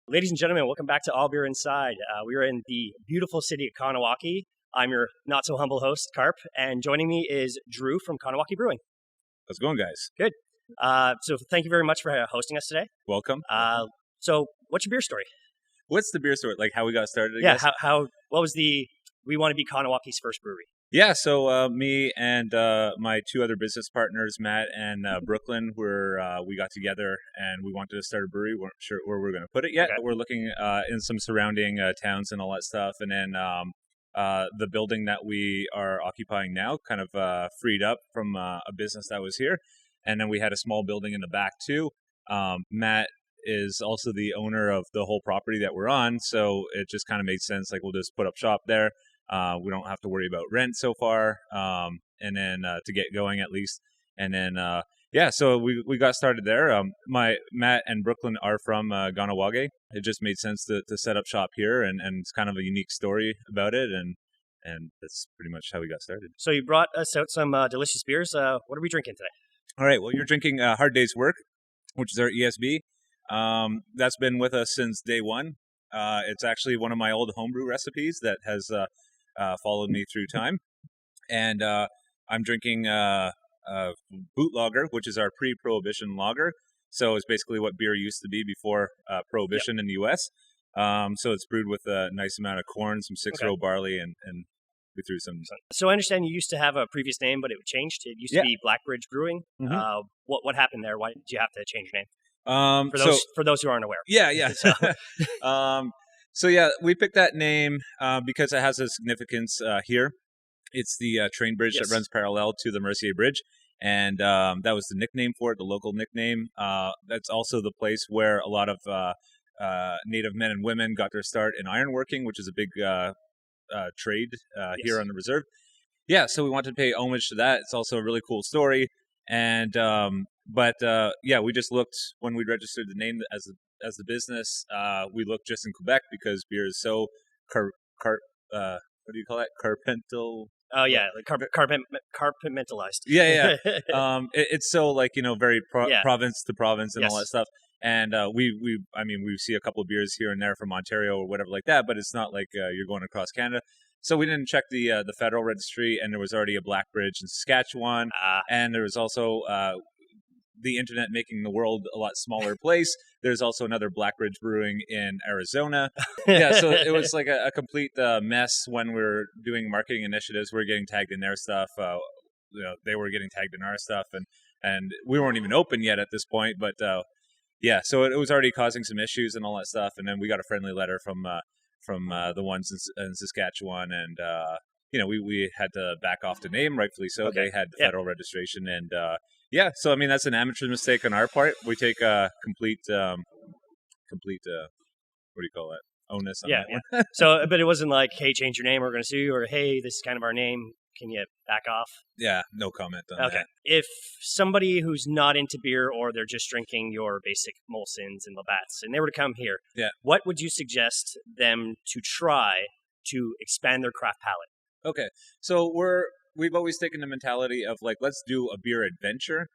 Ladies and gentlemen, welcome back to All Beer Inside. We are in the beautiful city of Kahnawake. I'm your not-so-humble host, Karp, and joining me is Drew from Kahnawake Brewing. How's it going, guys? Good. So thank you very much for hosting us today. Welcome. So what's your beer story? What's the beer story? Like how we got started, I Yeah, guess? what was we want to be Kahnawake's first brewery? Yeah, so me and my two other business partners, Matt and Brooklyn, we got together and we wanted to start a brewery. We weren't sure where we were going to put it yet. Okay. We're looking in some surrounding towns and all that stuff. And then the building that we are occupying now kind of freed up from a business that was here. And then we had a small building in the back too. Matt is also the owner of the whole property that we're on. So it just kind of made sense. Like we'll just put up shop there. We don't have to worry about rent so far, and then to get going at least. And then, so we got started there. Matt and Brooklyn are from Kahnawake. It just made sense to set up shop here, and it's kind of a unique story about it, and that's pretty much how we got started. So you brought us out some delicious beers. What are we drinking today? All right, well, you're drinking Hard Day's Work, which is our ESB. That's been with us since day one. It's actually one of my old homebrew recipes that has followed me through time. And I'm drinking Bootlager, which is our pre-Prohibition lager. So it's basically what beer used to be before Prohibition in the U.S. So it's brewed with a nice amount of corn, some 6-row barley, and we threw some. So I understand you used to have a previous name, but it changed. It used to be Blackbridge Brewing. Mm-hmm. What happened there? Why did you have to change your name? For those who aren't aware. Yeah. So yeah, we picked that name because it has a significance here. It's the train bridge that runs parallel to the Mercier Bridge, and that was the nickname for it, the local nickname. That's also the place where a lot of Native men and women got their start in ironworking, which is a big trade here on the reserve. Yeah, so we wanted to pay homage to that. It's also a really cool story, and we just looked when we registered the name as the business. We looked just in Quebec because beer is so what do you call that? Carpental. Oh yeah, like carpentalized. Yeah. It's so very province to province and all that stuff. And we see a couple of beers here and there from Ontario or whatever like that, but it's not like you're going across Canada. So we didn't check the federal registry, and there was already a Blackbridge in Saskatchewan, and there was also the internet making the world a lot smaller place. There's also another Blackbridge Brewing in Arizona. Yeah, so it was like a complete mess when we were doing marketing initiatives. We were getting tagged in their stuff. They were getting tagged in our stuff, and we weren't even open yet at this point. But so it was already causing some issues and all that stuff. And then we got a friendly letter from the ones in Saskatchewan, and we had to back off the name, rightfully so. Okay. They had the federal registration, and so I mean that's an amateur mistake on our part. We take complete what do you call it? Onus on that one. So, but it wasn't like, hey, change your name, we're going to sue you, or hey, this is kind of our name, can you back off? Yeah, no comment on that. If somebody who's not into beer, or they're just drinking your basic Molsons and Labatts, and they were to come here, what would you suggest them to try to expand their craft palate? Okay, so we've always taken the mentality of like, let's do a beer adventure.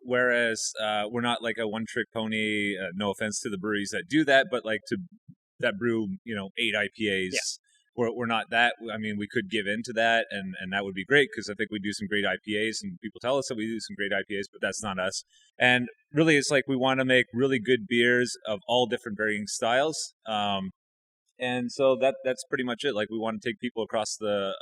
Whereas we're not like a one-trick pony. No offense to the breweries that do that, but like that brew 8 IPAs. We're not that. I mean, we could give into that, and that would be great because I think we do some great IPAs, and people tell us that we do some great IPAs, but that's not us. And really, it's like we want to make really good beers of all different varying styles. And so that's pretty much it. Like we want to take people across the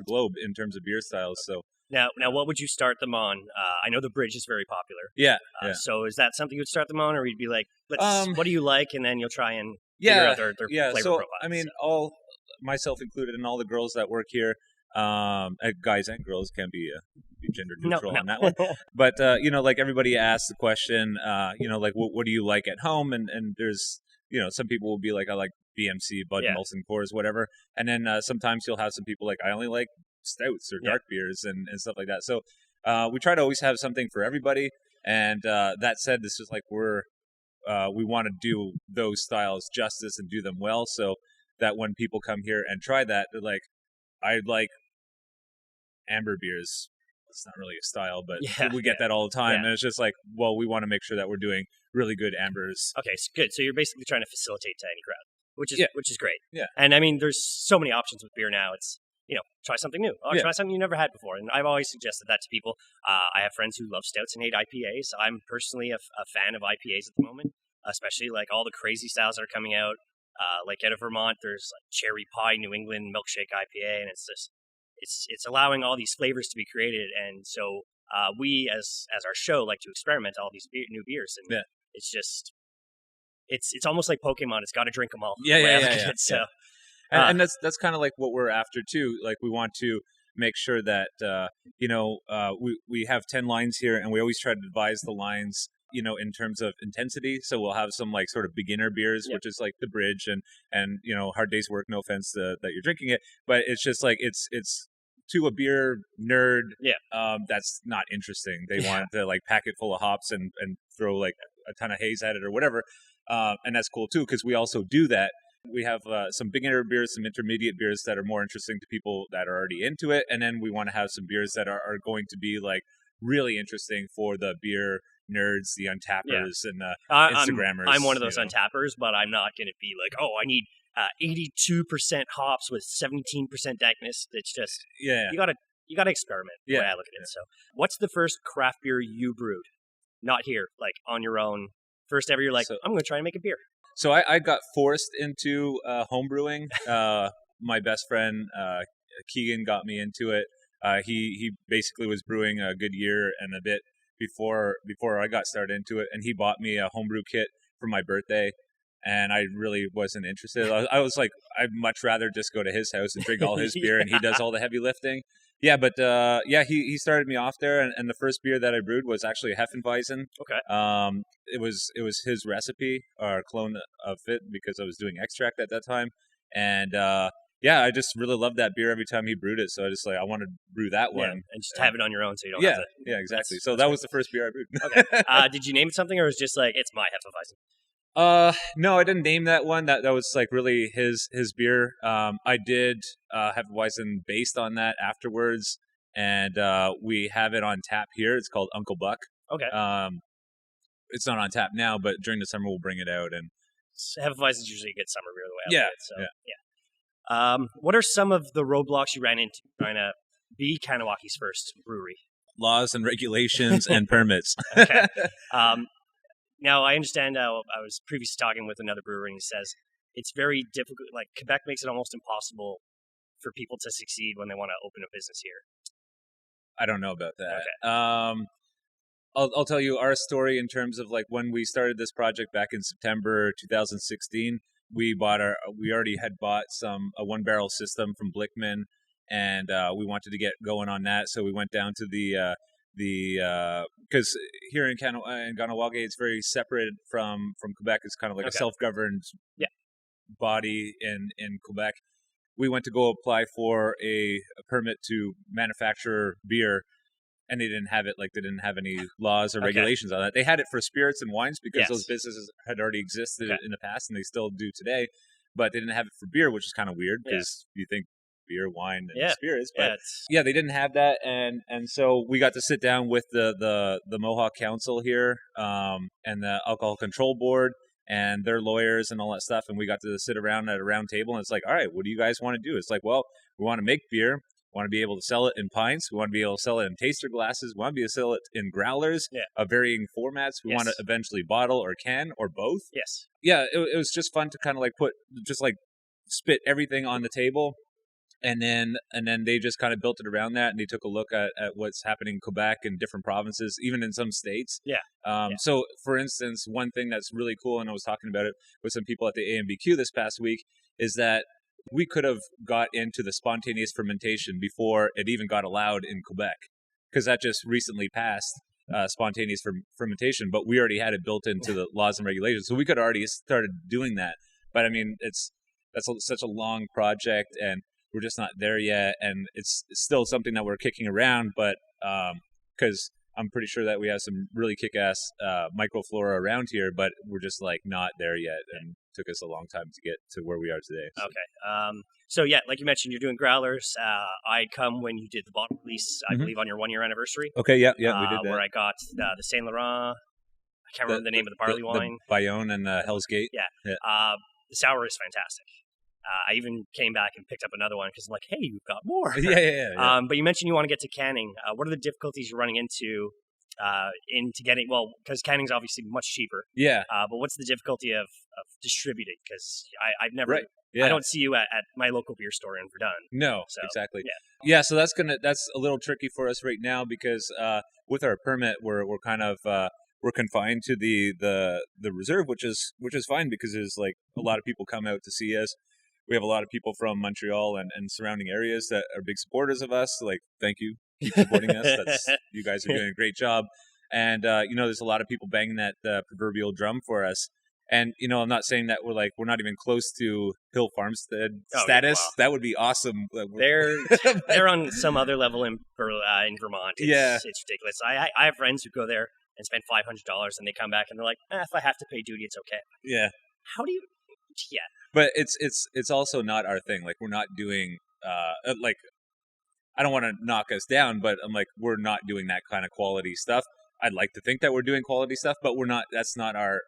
globe in terms of beer styles. So now, what would you start them on? I know the Bridge is very popular. Yeah. So is that something you'd start them on, or you'd be like, what do you like, and then you'll try and figure out their flavor profile? I mean, all myself included, and all the girls that work here, guys and girls, can be gender neutral on that one. But like everybody asks the question, like what do you like at home? And there's some people will be like, I like BMC, Bud, Molson, Coors, whatever. And then sometimes you'll have some people like, I only like stouts or dark beers and stuff like that. So we try to always have something for everybody. And that said, this is like we want to do those styles justice and do them well, so that when people come here and try that, they're like, I'd like amber beers. it's not really a style, but we get that all the time. And it's just like, well, we want to make sure that we're doing really good ambers. Okay, so good. So you're basically trying to facilitate to any crowd, which is great. Yeah. And I mean, there's so many options with beer now. It's, try something new. Try something you never had before. And I've always suggested that to people. I have friends who love stouts and hate IPAs. I'm personally a fan of IPAs at the moment, especially like all the crazy styles that are coming out. Like out of Vermont, there's like cherry pie, New England milkshake IPA, and it's just it's allowing all these flavors to be created. And so we, as our show, like to experiment all these new beers, and it's just it's almost like Pokemon. It's got to drink them all. So. And that's kind of like what we're after too. Like we want to make sure that we have 10 lines here, and we always try to devise the lines in terms of intensity. So we'll have some like sort of beginner beers, which is like the Bridge and Hard Day's Work. No offense that you're drinking it, but it's just like it's to a beer nerd. That's not interesting. They want to like pack it full of hops and throw like a ton of haze at it or whatever, and that's cool too because we also do that. We have some beginner beers, some intermediate beers that are more interesting to people that are already into it. And then we want to have some beers that are going to be like really interesting for the beer nerds, the Untappers and the Instagrammers. I'm one of those Untappers, but I'm not going to be like, I need 82% hops with 17% dankness. It's just, you got to experiment the way I look at it. So what's the first craft beer you brewed? Not here, like on your own. First ever, you're like, I'm going to try and make a beer. So I got forced into home brewing. My best friend Keegan got me into it. He basically was brewing a good year and a bit before I got started into it, and he bought me a homebrew kit for my birthday. And I really wasn't interested. I was like, I'd much rather just go to his house and drink all his beer, and he does all the heavy lifting. Yeah, but he started me off there, and the first beer that I brewed was actually a Hefeweizen. Okay. It was his recipe or clone of it because I was doing extract at that time, and I just really loved that beer every time he brewed it. So I want to brew that one and just have it on your own, so you don't have to. Yeah, exactly. So that was the first beer I brewed. Okay. Did you name it something, or was it just like it's my Hefeweizen? No, I didn't name that one. That was like really his beer. I did have Weizen based on that afterwards, and we have it on tap here. It's called Uncle Buck. Okay. It's not on tap now, but during the summer we'll bring it out. And Hefeweizen is usually a good summer beer the way I look at it. So what are some of the roadblocks you ran into trying to be Kahnawake's first brewery? Laws and regulations and permits. Okay. Now, I understand I was previously talking with another brewer, and he says it's very difficult. Like, Quebec makes it almost impossible for people to succeed when they want to open a business here. I don't know about that. Okay. I'll tell you our story in terms of like when we started this project back in September 2016. We already had bought a 1-barrel system from Blickman, and we wanted to get going on that. So we went down to because here in Kahnawake, it's very separate from Quebec. It's kind of like a self-governed body in Quebec. We went to go apply for a permit to manufacture beer, and they didn't have it. Like, they didn't have any laws or regulations on that. They had it for spirits and wines because those businesses had already existed in the past, and they still do today. But they didn't have it for beer, which is kind of weird because you think beer, wine, and spirits. But they didn't have that, and so we got to sit down with the Mohawk Council here, and the Alcohol Control Board, and their lawyers and all that stuff, and we got to sit around at a round table, and it's like, all right, what do you guys want to do? It's like, well, we want to make beer. We want to be able to sell it in pints. We want to be able to sell it in taster glasses. We want to be able to sell it in growlers of varying formats. We want to eventually bottle or can or both. Yes. Yeah, it was just fun to kind of like spit everything on the table. And then they just kind of built it around that, and they took a look at what's happening in Quebec and different provinces, even in some states. So, for instance, one thing that's really cool, and I was talking about it with some people at the AMBQ this past week, is that we could have got into the spontaneous fermentation before it even got allowed in Quebec, because that just recently passed spontaneous fermentation, but we already had it built into the laws and regulations, so we could already started doing that. But I mean, that's such a long project, and we're just not there yet, and it's still something that we're kicking around. But because I'm pretty sure that we have some really kick-ass microflora around here, but we're just like not there yet, and took us a long time to get to where we are today. So. Okay. So yeah, like you mentioned, you're doing growlers. I'd come when you did the bottle release, I believe, on your 1 year anniversary. Okay, yeah, we did that. Where I got the Saint Laurent. I can't remember the name of the barley wine. The Bayonne and Hell's Gate. Yeah. The sour is fantastic. I even came back and picked up another one because I'm like, hey, you've got more. Yeah. But you mentioned you want to get to canning. What are the difficulties you're running into getting, well, because canning's obviously much cheaper. Yeah. But what's the difficulty of distributing? Because I've never, I don't see you at my local beer store in Verdun. No, so, exactly. Yeah. So that's a little tricky for us right now because with our permit, we're kind of we're confined to the reserve, which is fine because there's like a lot of people come out to see us. We have a lot of people from Montreal and surrounding areas that are big supporters of us. Like, thank you. Keep supporting us. You guys are doing a great job. And, there's a lot of people banging that proverbial drum for us. And, I'm not saying that we're not even close to Hill Farmstead status. Wow. That would be awesome. They're on some other level in Vermont. It's ridiculous. I have friends who go there and spend $500 and they come back and they're like, if I have to pay duty, it's okay. Yeah. How do you... Yeah. But it's also not our thing. Like, we're not doing I don't want to knock us down, but I'm like, we're not doing that kind of quality stuff. I'd like to think that we're doing quality stuff, but we're not. That's not our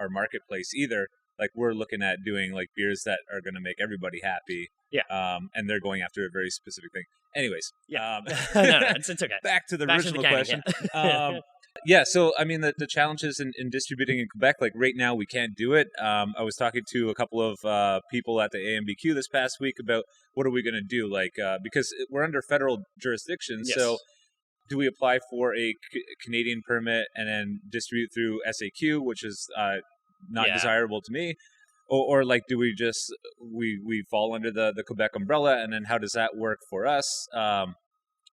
marketplace either. Like, we're looking at doing like beers that are going to make everybody happy. Yeah. And they're going after a very specific thing. Anyways. Yeah. No, it's okay. Back to the original question. Yeah, so I mean the challenges in distributing in Quebec, like right now we can't do it. I was talking to a couple of people at the AMBQ this past week about what are we going to do, like because we're under federal jurisdiction. Yes. So do we apply for a Canadian permit and then distribute through SAQ, which is not desirable to me, or like do we just we fall under the Quebec umbrella, and then how does that work for us?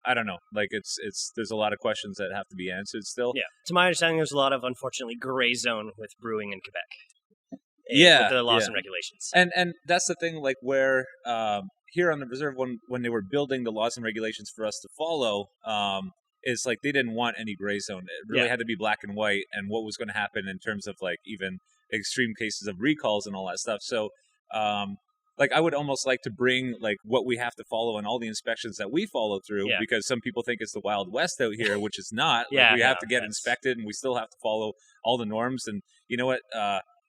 I don't know. Like there's a lot of questions that have to be answered still. Yeah. To my understanding, there's a lot of, unfortunately, gray zone with brewing in Quebec. With the laws and regulations. And that's the thing, like where here on the reserve, when they were building the laws and regulations for us to follow, is like they didn't want any gray zone. It really had to be black and white, and what was going to happen in terms of like even extreme cases of recalls and all that stuff. So like I would almost like to bring like what we have to follow and all the inspections that we follow through, because some people think it's the Wild West out here, which is not. Like, we have to get inspected, and we still have to follow all the norms. And you know what?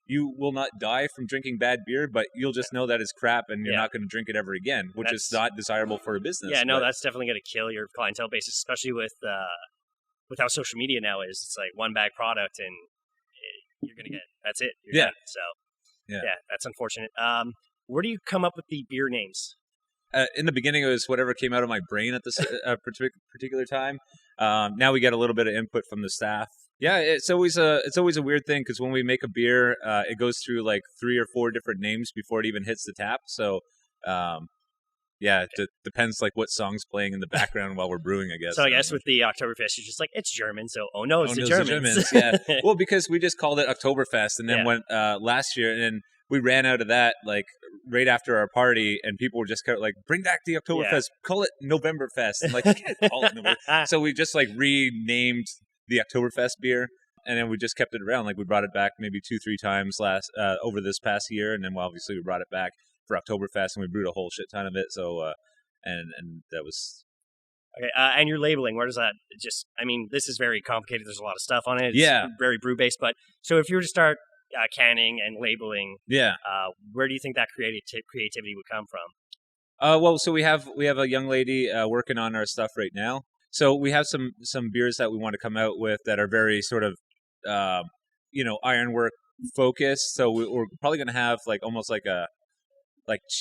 You will not die from drinking bad beer, but you'll just know that it's crap, and you're not going to drink it ever again, which is not desirable for a business. Yeah, no, that's definitely going to kill your clientele base, especially with how social media now is. It's like one bag product, and you're going to get that's it. You're done. So yeah, that's unfortunate. Where do you come up with the beer names? In the beginning, it was whatever came out of my brain at this particular time. Now we get a little bit of input from the staff. Yeah, it's always a weird thing because when we make a beer, it goes through like 3 or 4 different names before it even hits the tap. So, it depends like what song's playing in the background while we're brewing, I guess. So I guess with the Oktoberfest, you're just like, it's German, so it's the Germans. Yeah. Well, because we just called it Oktoberfest, and then went last year, and then we ran out of that like right after our party, and people were just kind of like, bring back the Oktoberfest, call it Novemberfest. And like, you can't call it November. So we just like renamed the Oktoberfest beer, and then we just kept it around. Like we brought it back maybe 2-3 times over this past year, and then obviously we brought it back for Oktoberfest, and we brewed a whole shit ton of it. So and that was okay. And your labeling, where does that I mean, this is very complicated. There's a lot of stuff on it. It's very brew based. But so if you were to start canning and labeling, where do you think that creativity would come from? Well, so we have a young lady working on our stuff right now. So we have some beers that we want to come out with that are very sort of ironwork focused. So we're probably going to have like almost like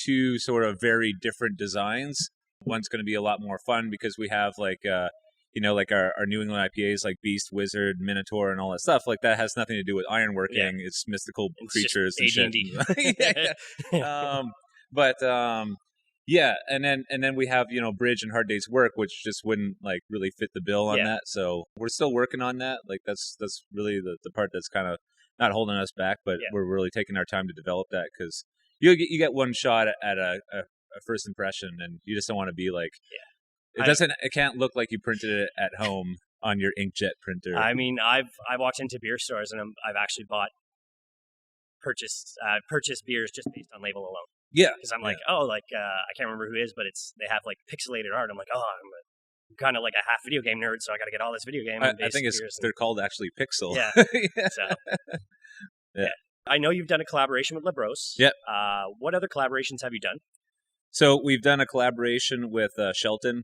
2 sort of very different designs. One's going to be a lot more fun because we have like like our New England IPAs like Beast, Wizard, Minotaur, and all that stuff. Like that has nothing to do with ironworking. Yeah. It's mystical creatures and shit. And then we have Bridge and Hard Day's Work, which just wouldn't like really fit the bill on that. So we're still working on that. Like that's really the part that's kind of not holding us back, but we're really taking our time to develop that because you get one shot at a first impression, and you just don't want to be like It can't look like you printed it at home on your inkjet printer. I mean, I walked into beer stores and I've actually purchased beers just based on label alone. Yeah, because I'm like, I can't remember who it is, but they have like pixelated art. I'm like, I'm kind of like a half video game nerd, so I got to get all this video game. I think they're called actually Pixel. Yeah. Yeah. So, yeah. I know you've done a collaboration with Bros. Yep. What other collaborations have you done? So we've done a collaboration with Shelton.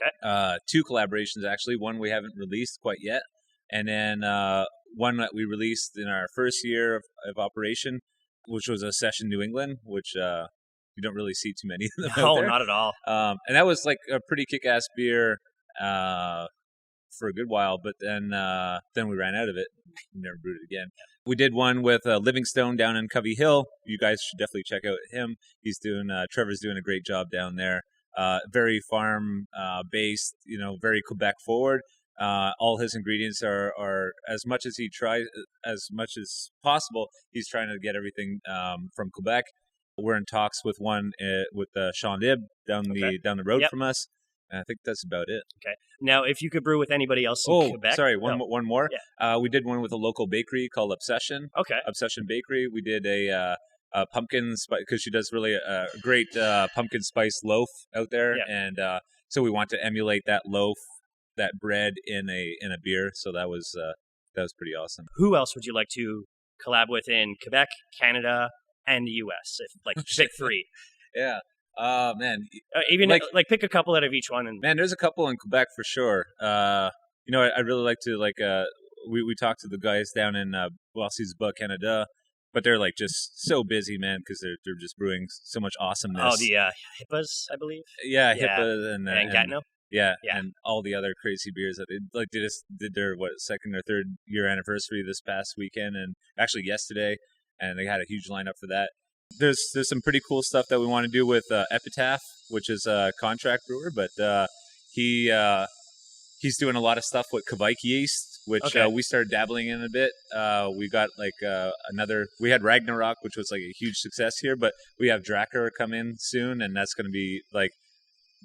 Okay. 2 collaborations actually. One we haven't released quite yet, and then one that we released in our first year of operation, which was a Session New England, which you don't really see too many of them out there. Not at all. And that was like a pretty kick-ass beer for a good while, but then we ran out of it. We never brewed it again. We did one with Livingstone down in Covey Hill. You guys should definitely check out him. Trevor's doing a great job down there. Very farm based, very Quebec forward. All his ingredients are as much as possible. He's trying to get everything from Quebec. We're in talks with one with Sean Ib down the road from us. And I think that's about it. Okay. Now, if you could brew with anybody else in Quebec. Sorry, one more. Yeah. We did one with a local bakery called Obsession. Okay. Obsession Bakery. We did a pumpkin spice, because she does really a great pumpkin spice loaf out there. Yeah. And so we want to emulate that loaf, that bread in a beer. So that was pretty awesome. Who else would you like to collab with in Quebec, Canada, and the U.S.? Pick 3. Yeah. Man. Even pick a couple out of each one. Man, there's a couple in Quebec for sure. I really like to we talked to the guys down in Bois Canada, but they're like just so busy, man, because they're just brewing so much awesomeness. Oh, the Hippas, I believe. Yeah, Hippa and Gatineau. Yeah, and all the other crazy beers that they did their second or third year anniversary this past weekend, and actually yesterday, and they had a huge lineup for that. There's some pretty cool stuff that we want to do with Epitaph, which is a contract brewer, but he's doing a lot of stuff with Kvike yeast, which we started dabbling in a bit. We got we had Ragnarok, which was like a huge success here, but we have Drakkar come in soon, and that's going to be like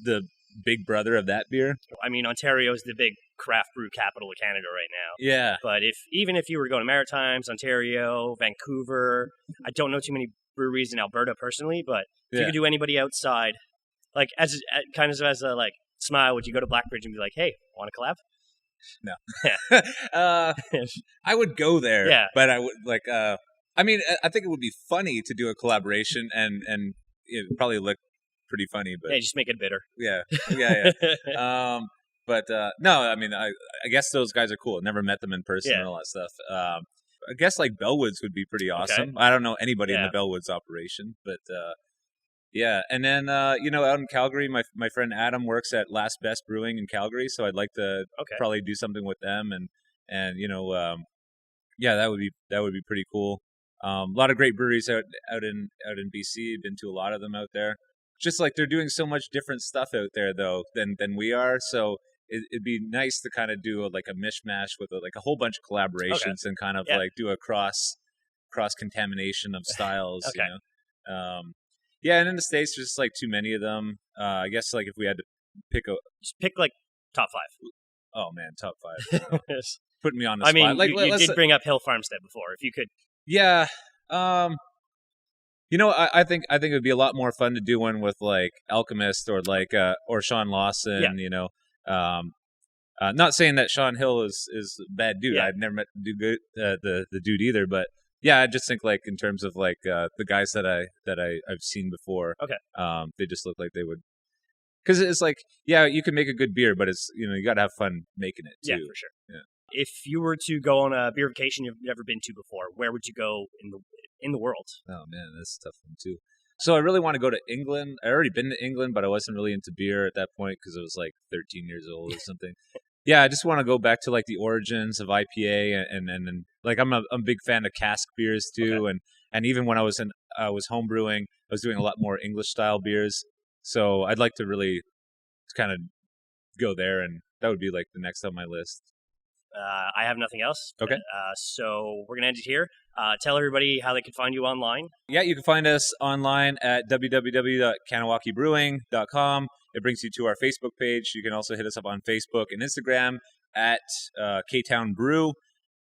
the big brother of that beer. I mean, Ontario is the big craft brew capital of Canada right now. Yeah. But even if you were going to Maritimes, Ontario, Vancouver, I don't know too many breweries in Alberta personally, but if you could do anybody outside, like as a smile, would you go to Blackbridge and be like, "Hey, want to collab?" No. I would go there, but I would I think it would be funny to do a collaboration, and it would probably look pretty funny, but just make it bitter. Yeah. But no, I mean, I guess those guys are cool. Never met them in person and all that stuff. I guess like Bellwoods would be pretty awesome. Okay. I don't know anybody in the Bellwoods operation, but yeah. And then out in Calgary, my friend Adam works at Last Best Brewing in Calgary, so I'd like to probably do something with them, and that would be pretty cool. A lot of great breweries out in BC. Been to a lot of them out there. Just like they're doing so much different stuff out there though than we are, so it'd be nice to kind of do a mishmash with a whole bunch of collaborations and kind of do a cross contamination of styles. And in the States there's just too many of them. I guess if we had to pick top 5. Oh man, top 5. Putting me on the spot. I mean, you did bring up Hill Farmstead before. If you could, I think it would be a lot more fun to do one with Alchemist or Sean Lawson. Not saying that Sean Hill is a bad dude. I've never met the dude either, but I just think in terms of the guys that I've seen before. Okay. They just look like they would, because it's you can make a good beer, but it's you got to have fun making it too. Yeah, for sure. Yeah. If you were to go on a beer vacation you've never been to before, where would you go in the world? Oh man, that's a tough one too. So I really want to go to England. I already been to England, but I wasn't really into beer at that point because I was 13 years old or something. I just want to go back to the origins of IPA, and I'm a big fan of cask beers too, and even when I was home brewing, I was doing a lot more English style beers. So I'd like to really kind of go there, and that would be the next on my list. I have nothing else. Okay. So we're going to end it here. Tell everybody how they can find you online. Yeah, you can find us online at www.kahnawake.brewing.com. It brings you to our Facebook page. You can also hit us up on Facebook and Instagram at K-Town Brew.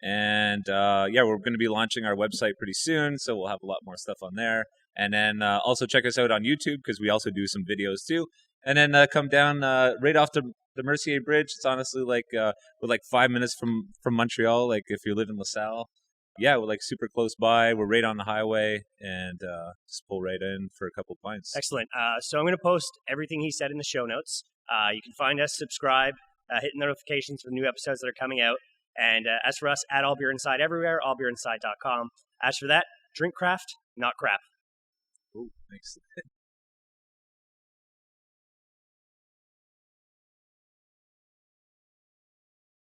And we're going to be launching our website pretty soon, so we'll have a lot more stuff on there. And then also check us out on YouTube, because we also do some videos too. And then come down right off the Mercier Bridge. It's honestly like we're like 5 minutes from Montreal. Like if you live in LaSalle, yeah, we're like super close by. We're right on the highway, and just pull right in for a couple pints. Excellent. So I'm going to post everything he said in the show notes. You can find us, subscribe, hit notifications for new episodes that are coming out. And as for us, at All Beer Inside everywhere, allbeerinside.com. As for that, drink craft, not crap. Ooh, thanks.